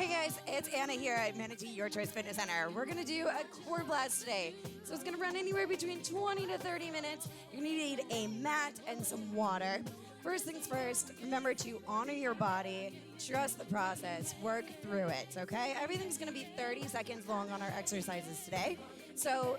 Hey guys, it's Anna here at Manatee Your Choice Fitness Center. We're gonna do a core blast today. So it's gonna run anywhere between 20 to 30 minutes. You're gonna need a mat and some water. First things first, remember to honor your body, trust the process, work through it, okay? Everything's gonna be 30 seconds long on our exercises today. So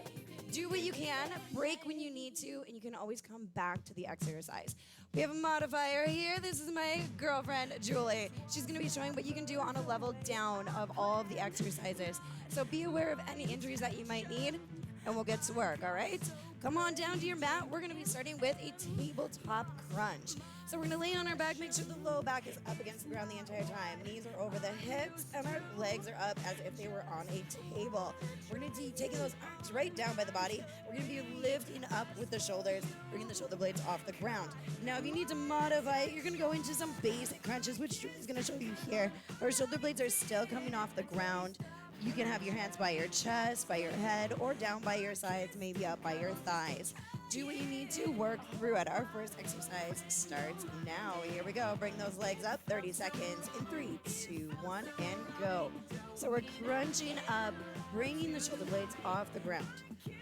do what you can, break when you need to, and you can always come back to the exercise. We have a modifier here. This is my girlfriend, Julie. She's gonna be showing what you can do on a level down of all of the exercises. So be aware of any injuries that you might need, and we'll get to work, all right? Come on down to your mat. We're gonna be starting with a tabletop crunch. So we're gonna lay on our back, make sure the low back is up against the ground the entire time. Knees are over the hips, and our legs are up as if they were on a table. We're gonna be taking those arms right down by the body. We're gonna be lifting up with the shoulders, bringing the shoulder blades off the ground. Now, if you need to modify it, you're gonna go into some basic crunches, which Julie's gonna show you here. Our shoulder blades are still coming off the ground. You can have your hands by your chest, by your head, or down by your sides, maybe up by your thighs. Do what you need to, work through it. Our first exercise starts now. Here we go. Bring those legs up, 30 seconds in 3, 2, 1, and go. So we're crunching up, bringing the shoulder blades off the ground.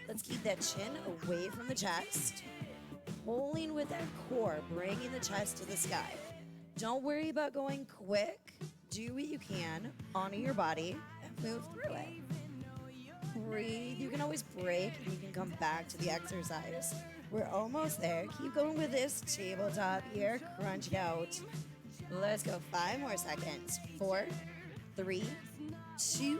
Let's keep that chin away from the chest. Pulling with that core, bringing the chest to the sky. Don't worry about going quick. Do what you can, honor your body, and move through it. Breathe. You can always break and you can come back to the exercise. We're almost there. Keep going with this tabletop here. Crunch it out. Let's go. 5 more seconds. 4, 3, 2,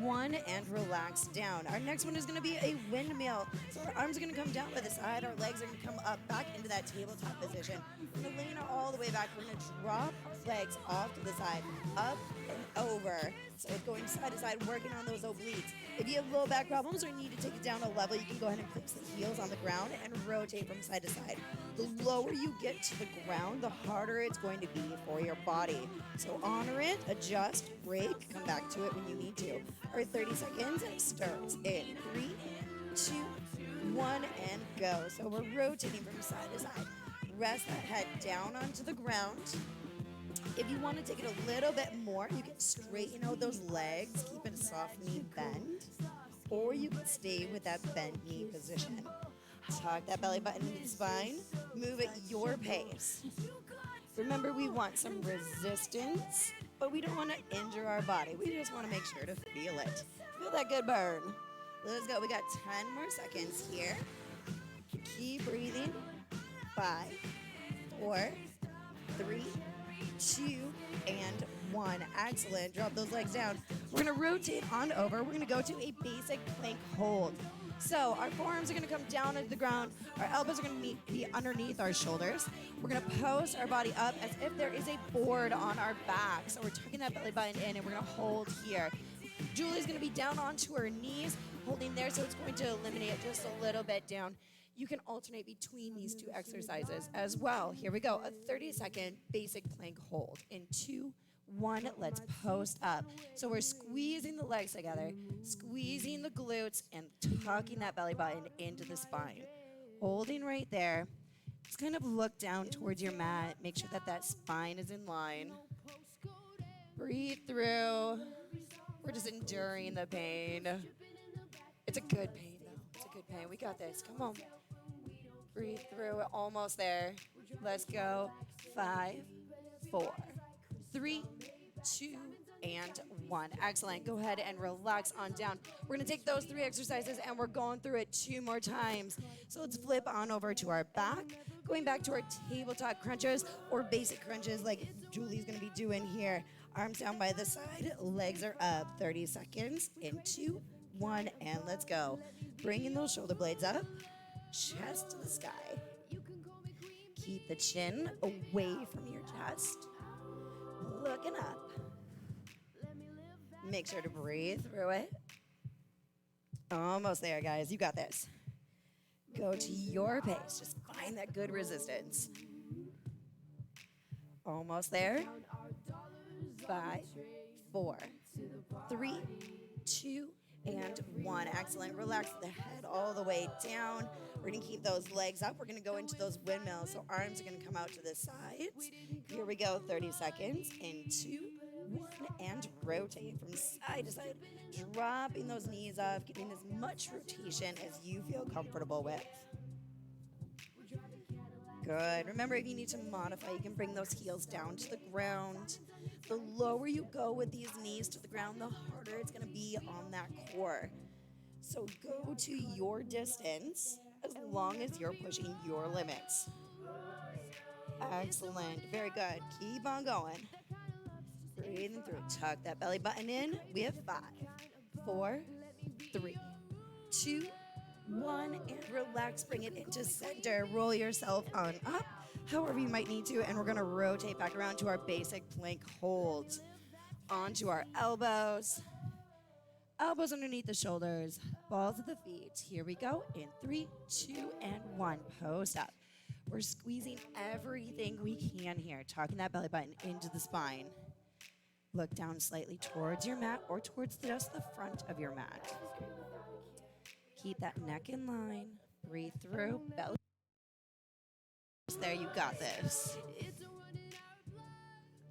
1, and relax down. Our next one is going to be a windmill. So our arms are going to come down by the side. Our legs are going to come up back into that tabletop position. We're going to lean all the way back. We're going to drop our legs off to the side, up and over. So it's going side to side, working on those obliques. If you have low back problems or need to take it down a level, you can go ahead and place the heels on the ground and rotate from side to side. The lower you get to the ground, the harder it's going to be for your body. So honor it, adjust, break, come back to it when you need to. Our 30 seconds starts in 3, 2, 1, and go. So we're rotating from side to side. Rest that head down onto the ground. If you want to take it a little bit more, you can straighten out those legs, keep a soft knee bend, or you can stay with that bent knee position. Tuck that belly button into the spine, move at your pace. Remember, we want some resistance, but we don't want to injure our body. We just want to make sure to feel it. Feel that good burn. Let's go. We got 10 more seconds here. Keep breathing. 5, 4, 3, 2, and 1. Excellent. Drop those legs down. We're going to rotate on over. We're going to go to a basic plank hold. So our forearms are going to come down into the ground. Our elbows are going to be underneath our shoulders. We're going to post our body up as if there is a board on our back. So we're tucking that belly button in and we're going to hold here. Julie's going to be down onto her knees, holding there, so it's going to eliminate just a little bit down. You can alternate between these two exercises as well. Here we go, a 30-second basic plank hold. In 2, 1, let's post up. So we're squeezing the legs together, squeezing the glutes, and tucking that belly button into the spine. Holding right there. Just kind of look down towards your mat. Make sure that that spine is in line. Breathe through. We're just enduring the pain. It's a good pain, though. It's a good pain. We got this. Come on. Breathe through. We're almost there. Let's go. 5, 4, 3, 2, and 1. Excellent. Go ahead and relax on down. We're going to take those 3 exercises and we're going through it 2 more times. So let's flip on over to our back. Going back to our tabletop crunches or basic crunches like Julie's going to be doing here. Arms down by the side. Legs are up. 30 seconds in 2, 1, and let's go. Bringing those shoulder blades up. Chest to the sky. Keep the chin away from your chest. Looking up. Make sure to breathe through it. Almost there, guys. You got this. Go to your pace. Just find that good resistance. Almost there. 5, 4, 3, 2, and 1. Excellent. Relax the head all the way down. We're going to keep those legs up. We're going to go into those windmills. So arms are going to come out to the sides. Here we go. 30 seconds in 2, 1, and rotate from side to side, dropping those knees off, getting as much rotation as you feel comfortable with. Good. Remember, if you need to modify, you can bring those heels down to the ground. The lower you go with these knees to the ground, the harder it's going to be on that core. So go to your distance as long as you're pushing your limits. Excellent. Very good. Keep on going. Breathing through. Tuck that belly button in. We have 5, 4, 3, 2, 1, and relax. Bring it into center. Roll yourself on up, however you might need to, and we're gonna rotate back around to our basic plank hold. Onto our elbows. Elbows underneath the shoulders, balls at the feet. Here we go. In 3, 2, and 1. Post up. We're squeezing everything we can here, tucking that belly button into the spine. Look down slightly towards your mat or towards just the front of your mat. Keep that neck in line. Breathe through. Belly. There, you got this.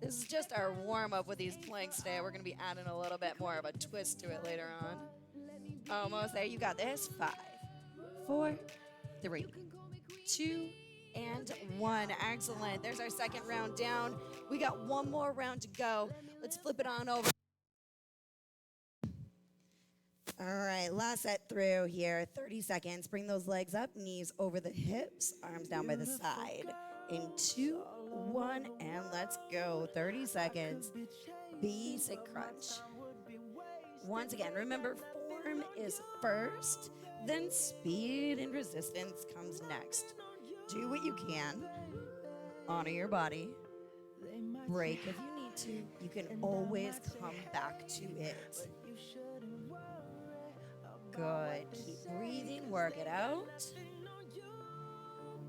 This is just our warm-up with these planks today. We're going to be adding a little bit more of a twist to it later on. Almost there. You got this. 5, 4, 3, 2, and 1. Excellent. There's our second round down. We got one more round to go. Let's flip it on over. All right, last set through here. 30 seconds. Bring those legs up, knees over the hips, arms down by the side. In 2, 1, and let's go. 30 seconds. Basic crunch. Once again, remember, form is first, then speed and resistance comes next. Do what you can. Honor your body. Break if you need to. You can always come back to it. Good. Keep breathing. Work it out.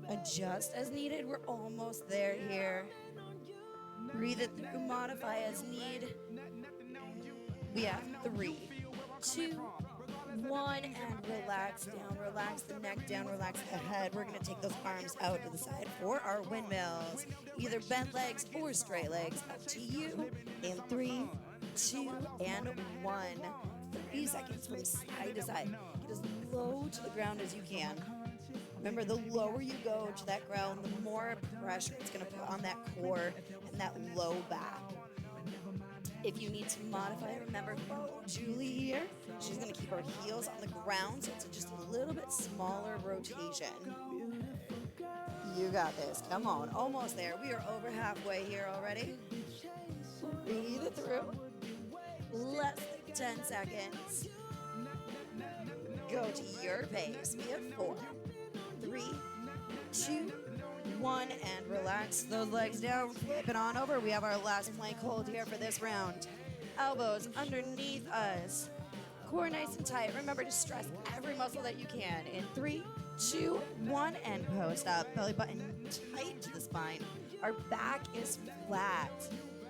Adjust as needed. We're almost there here. Breathe it through. Modify as need. We have 3, 2, 1, and relax down. Relax the neck down. Relax the head. We're going to take those arms out to the side for our windmills. Either bent legs or straight legs. Up to you. In 3, 2, and 1. 30 seconds from side to side. Get as low to the ground as you can. Remember, the lower you go to that ground, the more pressure it's going to put on that core and that low back. If you need to modify, remember, follow Julie here. She's going to keep her heels on the ground, so it's just a little bit smaller rotation. You got this. Come on. Almost there. We are over halfway here already. Breathe it through. Less than 10 seconds. Go to your pace. We have 4, 3, 2, 1, and relax those legs down. Flip it on over. We have our last plank hold here for this round. Elbows underneath us. Core nice and tight. Remember to stress every muscle that you can. In 3, 2, 1, and post up. Belly button tight to the spine. Our back is flat.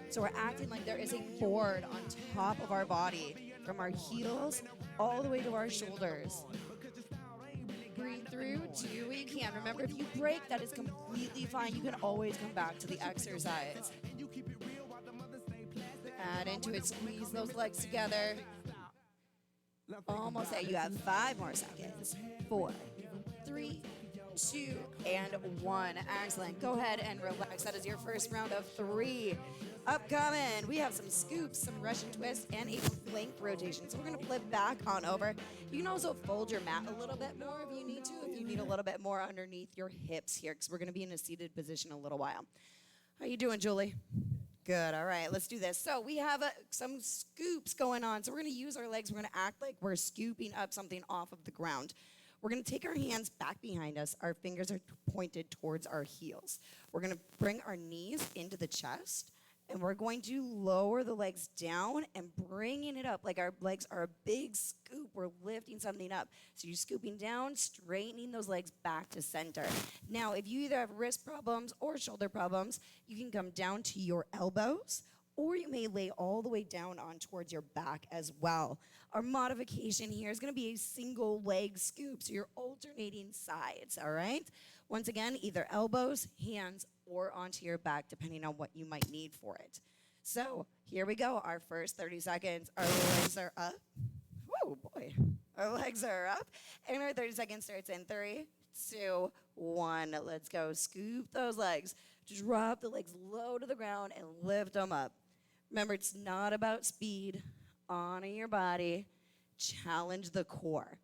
So we're acting like there is a board on top of our body, from our heels all the way to our shoulders. Breathe through, do what you can. Remember, if you break, that is completely fine. You can always come back to the exercise. Add into it, squeeze those legs together. Almost there. You have 5 more seconds. 4, 3, 2, and 1. Excellent. Go ahead and relax. That is your first round of 3. Upcoming, we have some scoops, some Russian twists, and a plank rotation. So we're going to flip back on over. You can also fold your mat a little bit more if you need to, if you need a little bit more underneath your hips here, because we're going to be in a seated position a little while. How you doing, Julie? Good. All right, let's do this. So we have some scoops going on. So we're going to use our legs. We're going to act like we're scooping up something off of the ground. We're going to take our hands back behind us. Our fingers are pointed towards our heels. We're going to bring our knees into the chest. And we're going to lower the legs down and bringing it up like our legs are a big scoop. We're lifting something up. So you're scooping down, straightening those legs back to center. Now, if you either have wrist problems or shoulder problems, you can come down to your elbows, or you may lay all the way down on towards your back as well. Our modification here is going to be a single leg scoop, so you're alternating sides, all right? Once again, either elbows, hands, or onto your back, depending on what you might need for it. So here we go. Our first 30 seconds. Our legs are up. Whoa, boy. Our legs are up. And our 30 seconds starts in 3, 2, 1. Let's go. Scoop those legs. Drop the legs low to the ground and lift them up. Remember, it's not about speed. Honor your body. Challenge the core.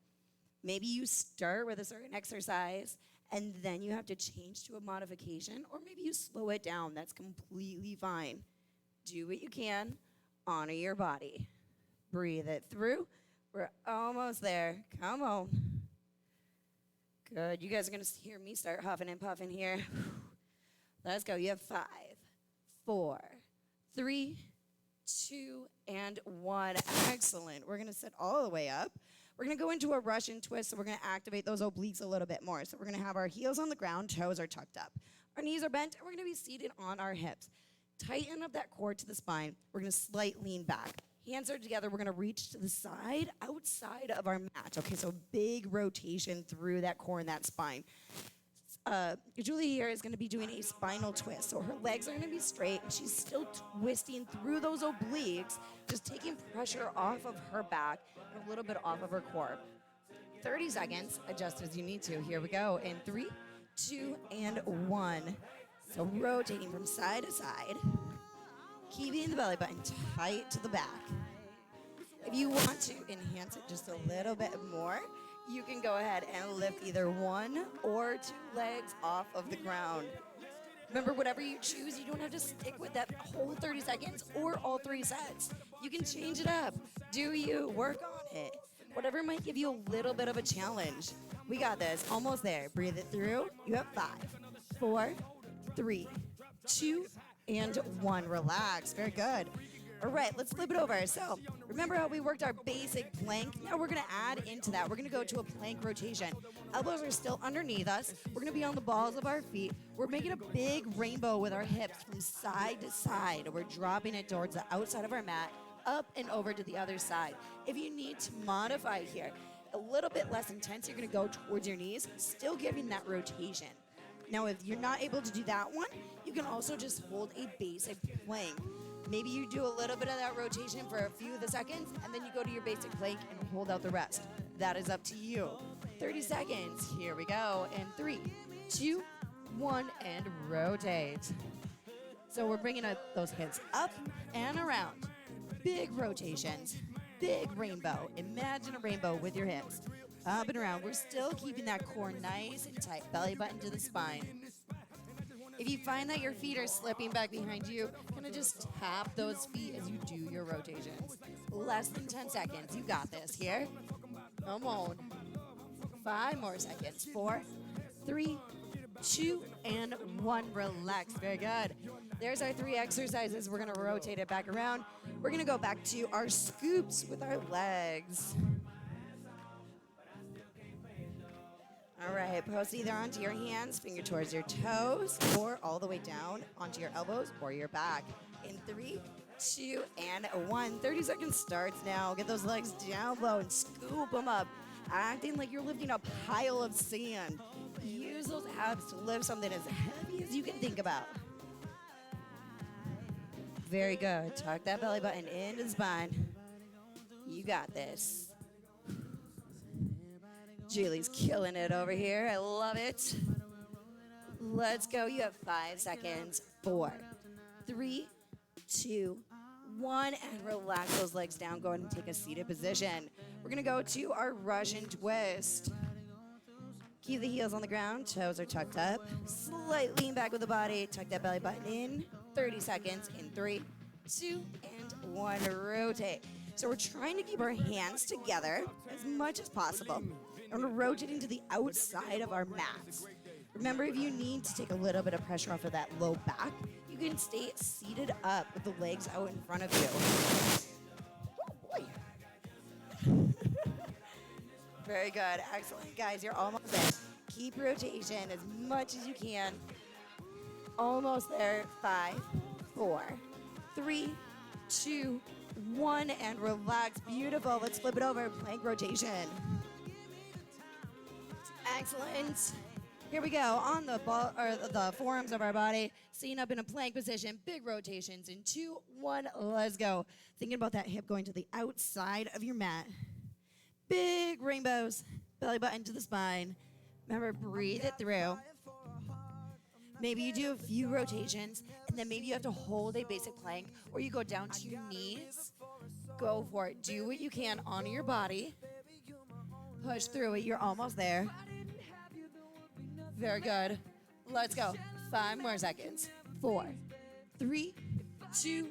Maybe you start with a certain exercise and then you have to change to a modification, or maybe you slow it down. That's completely fine. Do what you can. Honor your body. Breathe it through. We're almost there. Come on. Good. You guys are going to hear me start huffing and puffing here. Let's go. You have 5, 4, 3, 2, and 1. Excellent. We're going to sit all the way up. We're going to go into a Russian twist, so we're going to activate those obliques a little bit more. So we're going to have our heels on the ground, toes are tucked up. Our knees are bent, and we're going to be seated on our hips. Tighten up that core to the spine. We're going to slight lean back. Hands are together. We're going to reach to the side, outside of our mat. Okay, so big rotation through that core and that spine. Julie here is going to be doing a spinal twist. So her legs are going to be straight, and she's still twisting through those obliques, just taking pressure off of her back and a little bit off of her core. 30 seconds, adjust as you need to. Here we go. In 3, 2, and 1. So rotating from side to side, keeping the belly button tight to the back. If you want to enhance it just a little bit more, you can go ahead and lift either 1 or 2 legs off of the ground. Remember, whatever you choose, you don't have to stick with that whole 30 seconds or all 3 sets. You can change it up. Do you? Work on it. Whatever might give you a little bit of a challenge. We got this. Almost there. Breathe it through. You have 5, 4, 3, 2, and 1. Relax. Very good. All right, let's flip it over. So remember how we worked our basic plank? Now we're going to add into that. We're going to go to a plank rotation. Elbows are still underneath us. We're going to be on the balls of our feet. We're making a big rainbow with our hips from side to side. We're dropping it towards the outside of our mat, up and over to the other side. If you need to modify here, a little bit less intense, you're going to go towards your knees, still giving that rotation. Now, if you're not able to do that one, you can also just hold a basic plank. Maybe you do a little bit of that rotation for a few of the seconds, and then you go to your basic plank and hold out the rest. That is up to you. 30 seconds. Here we go. In 3, 2, 1, and rotate. So we're bringing those hips up and around. Big rotations. Big rainbow. Imagine a rainbow with your hips. Up and around. We're still keeping that core nice and tight. Belly button to the spine. If you find that your feet are slipping back behind you, kind of just tap those feet as you do your rotations. Less than 10 seconds. You got this here. Come on. 5 more seconds. 4, 3, 2, and 1. Relax. Very good. There's our 3 exercises. We're going to rotate it back around. We're going to go back to our scoops with our legs. All right, post either onto your hands, finger towards your toes, or all the way down onto your elbows or your back. In 3, 2, and 1. 30 seconds starts now. Get those legs down low and scoop them up, acting like you're lifting a pile of sand. Use those abs to lift something as heavy as you can think about. Very good. Tuck that belly button into the spine. You got this. Julie's killing it over here. I love it. Let's go. You have 5 seconds. 4, 3, 2, 1, and relax those legs down. Go ahead and take a seated position. We're going to go to our Russian twist. Keep the heels on the ground. Toes are tucked up. Slight lean back with the body. Tuck that belly button in. 30 seconds. In 3, 2, and 1. Rotate. So we're trying to keep our hands together as much as possible. And we're rotating to the outside of our mats. Remember, if you need to take a little bit of pressure off of that low back, you can stay seated up with the legs out in front of you. Oh, boy. Very good. Excellent. Guys, you're almost there. Keep rotation as much as you can. Almost there. 5, 4, 3, 2, 1, and relax. Beautiful. Let's flip it over. Plank rotation. Excellent. Here we go. On the ball or the forearms of our body, sitting up in a plank position, big rotations in 2, 1, let's go. Thinking about that hip going to the outside of your mat. Big rainbows, belly button to the spine. Remember, breathe it through. Maybe you do a few rotations, and then maybe you have to hold a basic plank, or you go down to your knees. Go for it. Do what you can on your body. Push through it. You're almost there. Very good. Let's go. 5 more seconds. 4, 3, 2,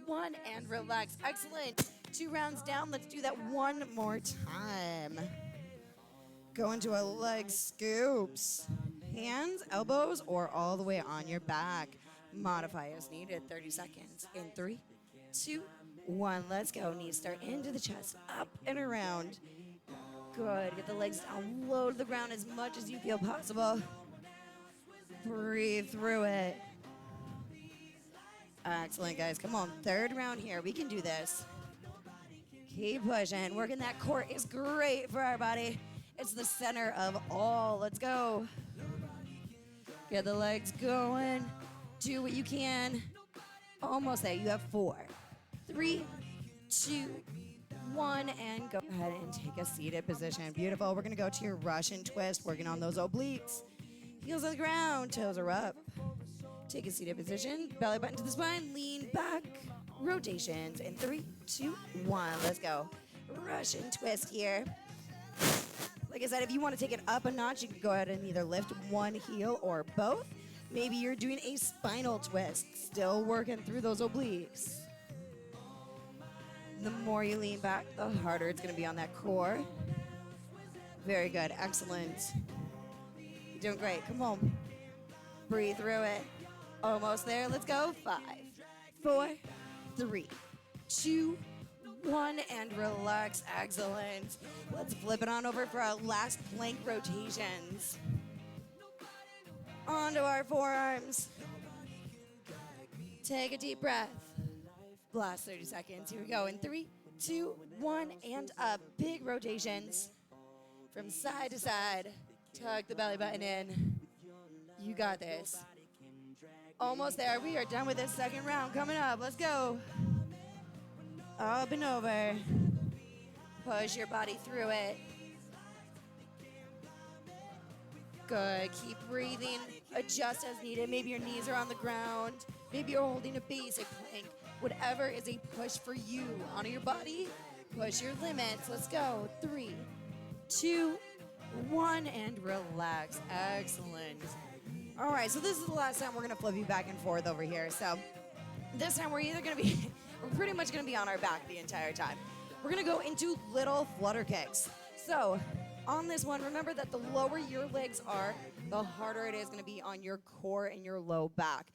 1, and relax. Excellent. 2 rounds down. Let's do that one more time. Go into a leg scoops. Hands, elbows, or all the way on your back. Modify as needed. 30 seconds. In 3, 2, 1. Let's go. Knees start into the chest. Up and around. Good. Get the legs down low to the ground as much as you feel possible. Breathe through it. Excellent, guys. Come on. 3rd round here. We can do this. Keep pushing. Working that core is great for our body. It's the center of all. Let's go. Get the legs going. Do what you can. Almost there. You have 4, 3, 2, 1, and go ahead and take a seated position. Beautiful. We're going to go to your Russian twist, working on those obliques. Heels on the ground, toes are up. Take a seated position, belly button to the spine, lean back. Rotations in 3, 2, 1. Let's go. Russian twist here. Like I said, if you want to take it up a notch, you can go ahead and either lift one heel or both. Maybe you're doing a spinal twist, still working through those obliques. The more you lean back, the harder it's going to be on that core. Very good. Excellent. You're doing great. Come on. Breathe through it. Almost there. Let's go. 5, 4, 3, 2, 1, and relax. Excellent. Let's flip it on over for our last plank rotations. Onto our forearms. Take a deep breath. Last 30 seconds. Here we go. In 3, 2, 1, and up. Big rotations from side to side. Tuck the belly button in. You got this. Almost there. We are done with this 2nd round. Coming up. Let's go. Up and over. Push your body through it. Good. Keep breathing. Adjust as needed. Maybe your knees are on the ground. Maybe you're holding a basic plank. Whatever is a push for you. Honor your body. Push your limits. Let's go. 3, 2, 1, and relax. Excellent. All right, so this is the last time we're going to flip you back and forth over here. So this time we're either going to be, we're pretty much going to be on our back the entire time. We're going to go into little flutter kicks. So on this one, remember that the lower your legs are, the harder it is going to be on your core and your low back.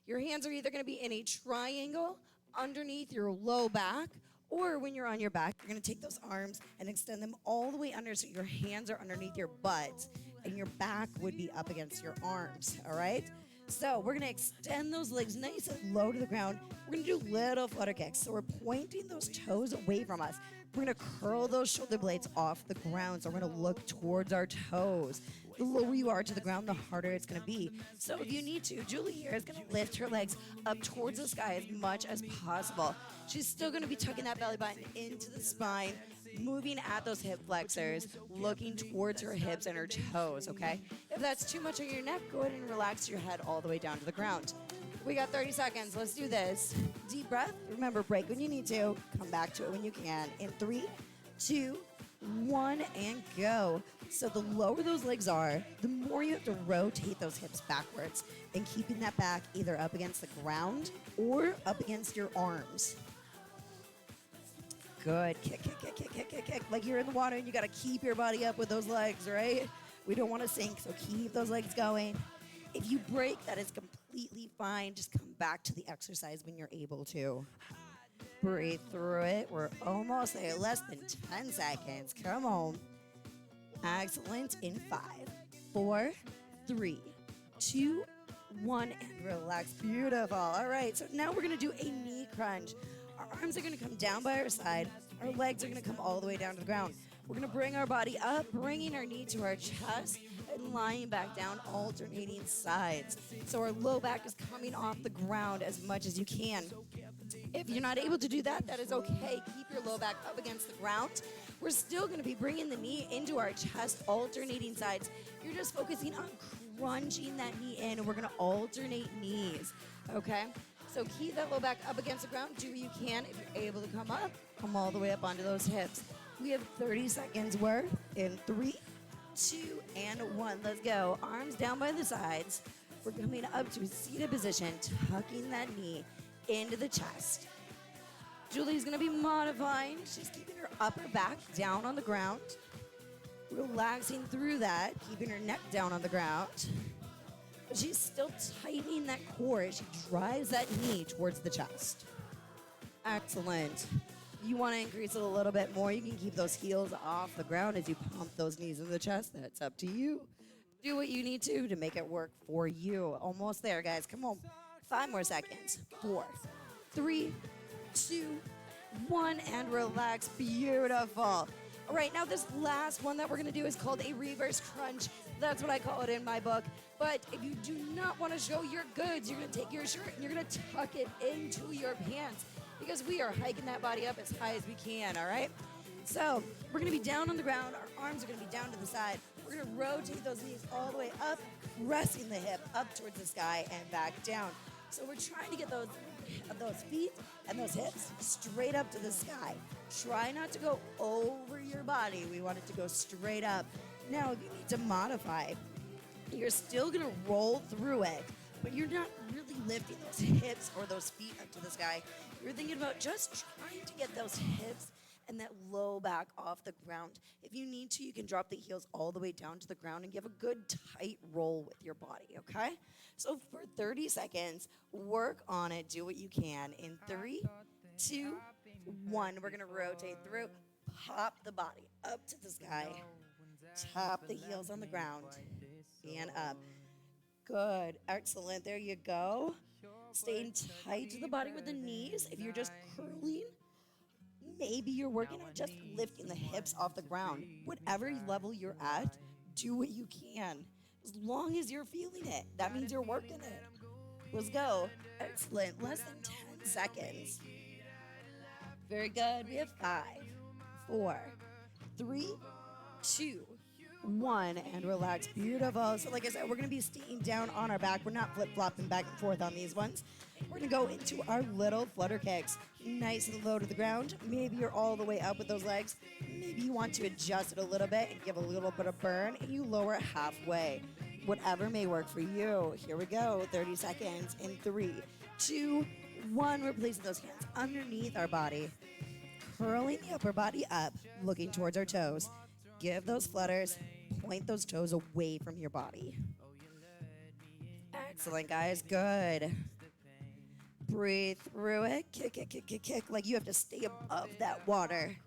Your hands are either going to be in a triangle underneath your low back, or when you're on your back, you're going to take those arms and extend them all the way under so your hands are underneath your butt and your back would be up against your arms, all right? So we're going to extend those legs nice and low to the ground. We're going to do little flutter kicks. So we're pointing those toes away from us. We're going to curl those shoulder blades off the ground. So we're going to look towards our toes. The lower you are to the ground, the harder it's going to be. So if you need to, Julie here is going to lift her legs up towards the sky as much as possible. She's still going to be tucking that belly button into the spine, moving at those hip flexors, looking towards her hips and her toes, okay? If that's too much on your neck, go ahead and relax your head all the way down to the ground. We got 30 seconds. Let's do this. Deep breath. Remember, break when you need to. Come back to it when you can. In 3, 2, 1, and go. So the lower those legs are, the more you have to rotate those hips backwards and keeping that back either up against the ground or up against your arms. Good. Kick, kick, kick, kick, kick, kick, kick. Like you're in the water and you got to keep your body up with those legs, right? We don't want to sink, so keep those legs going. If you break, that is completely fine. Just come back to the exercise when you're able to. Breathe through it. We're almost there. Less than 10 seconds. Come on. Excellent. In 5, 4, 3, 2, 1, and relax. Beautiful. All right, so now we're going to do a knee crunch. Our arms are going to come down by our side. Our legs are going to come all the way down to the ground. We're gonna bring our body up, bringing our knee to our chest, and lying back down, alternating sides. So our low back is coming off the ground as much as you can. If you're not able to do that, that is okay. Keep your low back up against the ground. We're still gonna be bringing the knee into our chest, alternating sides. You're just focusing on crunching that knee in, and we're gonna alternate knees, okay? So keep that low back up against the ground. Do what you can. If you're able to come up, come all the way up onto those hips. We have 30 seconds worth in 3, 2, and 1. Let's go. Arms down by the sides. We're coming up to a seated position, tucking that knee into the chest. Julie's gonna be modifying. She's keeping her upper back down on the ground, relaxing through that, keeping her neck down on the ground. But she's still tightening that core as she drives that knee towards the chest. Excellent. You want to increase it a little bit more, you can keep those heels off the ground as you pump those knees in the chest. That's up to you. Do what you need to make it work for you. Almost there, guys. Come on. 5 more seconds. 4, 3, 2, 1, and relax. Beautiful. All right, now this last one that we're going to do is called a reverse crunch. That's what I call it in my book. But if you do not want to show your goods, you're going to take your shirt and you're going to tuck it into your pants, because we are hiking that body up as high as we can, all right? So we're gonna be down on the ground. Our arms are gonna be down to the side. We're gonna rotate those knees all the way up, pressing the hip up towards the sky and back down. So we're trying to get those feet and those hips straight up to the sky. Try not to go over your body. We want it to go straight up. Now, if you need to modify, you're still gonna roll through it, but you're not really lifting those hips or those feet up to the sky. You're thinking about just trying to get those hips and that low back off the ground. If you need to, you can drop the heels all the way down to the ground and give a good tight roll with your body, okay? So for 30 seconds, work on it. Do what you can. In 3, 2, 1, we're gonna rotate through. Pop the body up to the sky. Tap the heels on the ground and up. Good, excellent, there you go. Staying tight to the body with the knees. If you're just curling, maybe you're working on just lifting the hips off the ground. Whatever level you're at, do what you can. As long as you're feeling it, that means you're working it. Let's go. Excellent, less than 10 seconds. Very good, we have 5, 4, 3, 2, 1, and relax. Beautiful. So like I said, we're going to be staying down on our back. We're not flip-flopping back and forth on these ones. We're going to go into our little flutter kicks. Nice and low to the ground. Maybe you're all the way up with those legs. Maybe you want to adjust it a little bit and give a little bit of burn, and you lower it halfway. Whatever may work for you. Here we go. 30 seconds in 3, 2, 1. We're placing those hands underneath our body. Curling the upper body up, looking towards our toes. Give those flutters, point those toes away from your body. Excellent, guys, good. Breathe through it, kick, like you have to stay above that water.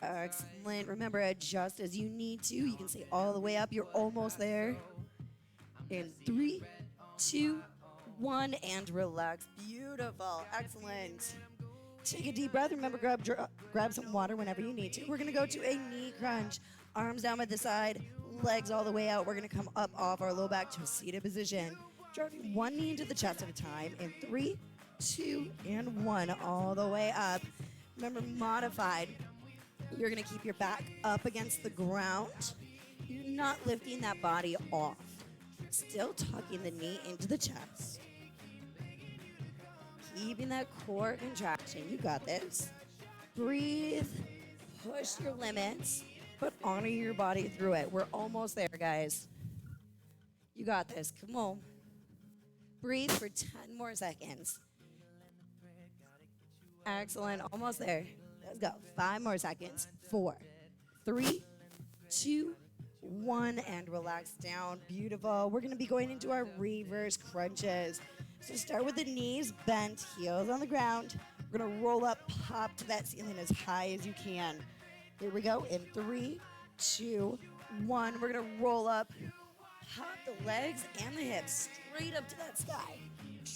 Excellent, remember, adjust as you need to. You can stay all the way up, you're almost there. In 3, 2, 1, and relax. Beautiful, excellent. Take a deep breath. Remember, grab some water whenever you need to. We're going to go to a knee crunch. Arms down by the side, legs all the way out. We're going to come up off our low back to a seated position. Driving one knee into the chest at a time. In 3, 2, and 1. All the way up. Remember, modified. You're going to keep your back up against the ground. You're not lifting that body off. Still tucking the knee into the chest. Keeping that core contraction. You got this. Breathe. Push your limits, but honor your body through it. We're almost there, guys. You got this. Come on. Breathe for 10 more seconds. Excellent. Almost there. Let's go. 5 more seconds. 4, 3, 2, 1, and relax down. Beautiful. We're going to be going into our reverse crunches. So start with the knees bent, heels on the ground. We're going to roll up, pop to that ceiling as high as you can. Here we go. In 3, 2, 1. We're going to roll up, pop the legs and the hips straight up to that sky.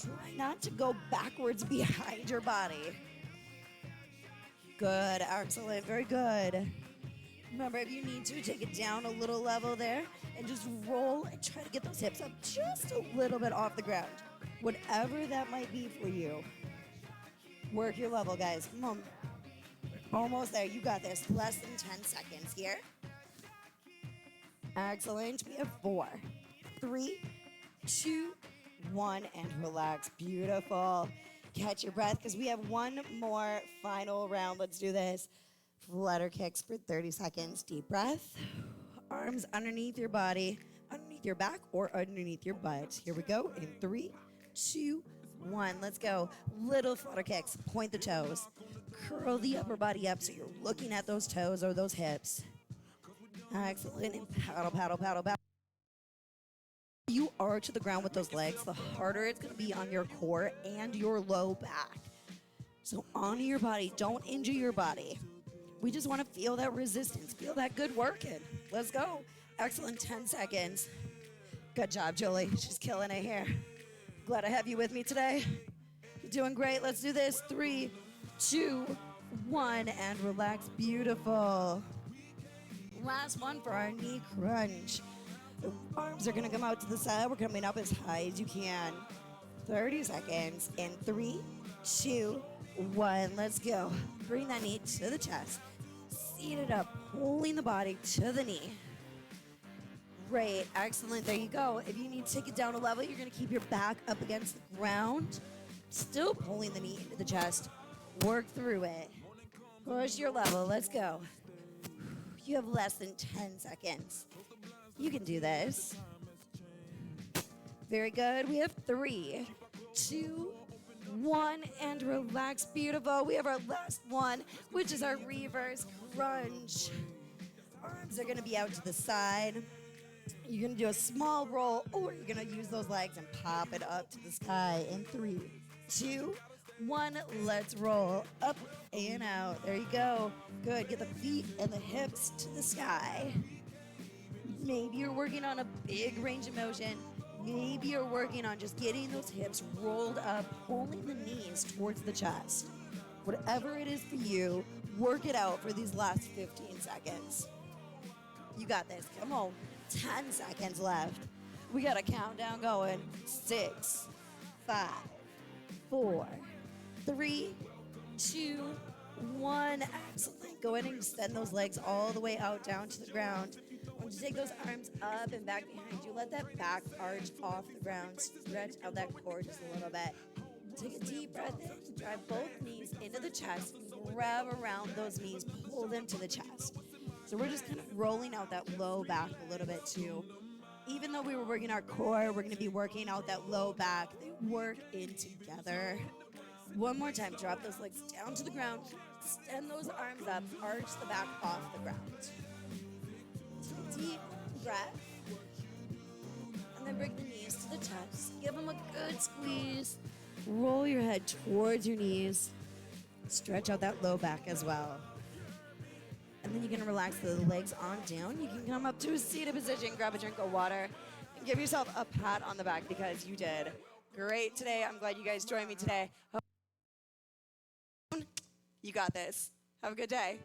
Try not to go backwards behind your body. Good. Excellent. Very good. Remember, if you need to, take it down a little level there and just roll and try to get those hips up just a little bit off the ground. Whatever that might be for you. Work your level, guys. Come on. Almost there. You got this. Less than 10 seconds here. Excellent. We have 4, 3, 2, 1, and relax. Beautiful. Catch your breath because we have one more final round. Let's do this. Flutter kicks for 30 seconds. Deep breath. Arms underneath your body, underneath your back, or underneath your butt. Here we go. In 3, 2, 1. Let's go. Little flutter kicks. Point the toes. Curl the upper body up so you're looking at those toes or those hips. Excellent. And paddle, paddle, paddle, paddle. You are to the ground with those legs, the harder it's going to be on your core and your low back. So honor your body. Don't injure your body. We just want to feel that resistance. Feel that good work in. Let's go. Excellent. 10 seconds. Good job, Julie. She's killing it here. Glad I have you with me today. You're doing great. Let's do this. 3, 2, 1, and relax. Beautiful. Last one for our knee crunch. The arms are going to come out to the side. We're coming up as high as you can. 30 seconds. In 3, 2, 1. Let's go. Bring that knee to the chest. Seat it up, pulling the body to the knee. Great. Excellent. There you go. If you need to take it down a level, you're going to keep your back up against the ground. Still pulling the knee into the chest. Work through it. Push your level. Let's go. You have less than 10 seconds. You can do this. Very good. We have 3, 2, 1, and relax. Beautiful. We have our last one, which is our reverse crunch. Arms are going to be out to the side. You're going to do a small roll, or you're going to use those legs and pop it up to the sky in 3, 2, 1. Let's roll up and out. There you go. Good. Get the feet and the hips to the sky. Maybe you're working on a big range of motion. Maybe you're working on just getting those hips rolled up, pulling the knees towards the chest. Whatever it is for you, work it out for these last 15 seconds. You got this. Come on. 10 seconds left. We got a countdown going. 6, 5, 4, 3, 2, 1. Excellent. Go ahead and extend those legs all the way out down to the ground. I want you to take those arms up and back behind you. Let that back arch off the ground. Stretch out that core just a little bit. Take a deep breath in. Drive both knees into the chest. Grab around those knees. Pull them to the chest. So we're just kind of rolling out that low back a little bit too. Even though we were working our core, we're going to be working out that low back. They work in together. One more time. Drop those legs down to the ground. Extend those arms up. Arch the back off the ground. Deep breath, and then bring the knees to the chest. Give them a good squeeze. Roll your head towards your knees. Stretch out that low back as well. And then you're going to relax the legs on down. You can come up to a seated position, grab a drink of water, and give yourself a pat on the back because you did great today. I'm glad you guys joined me today. You got this. Have a good day.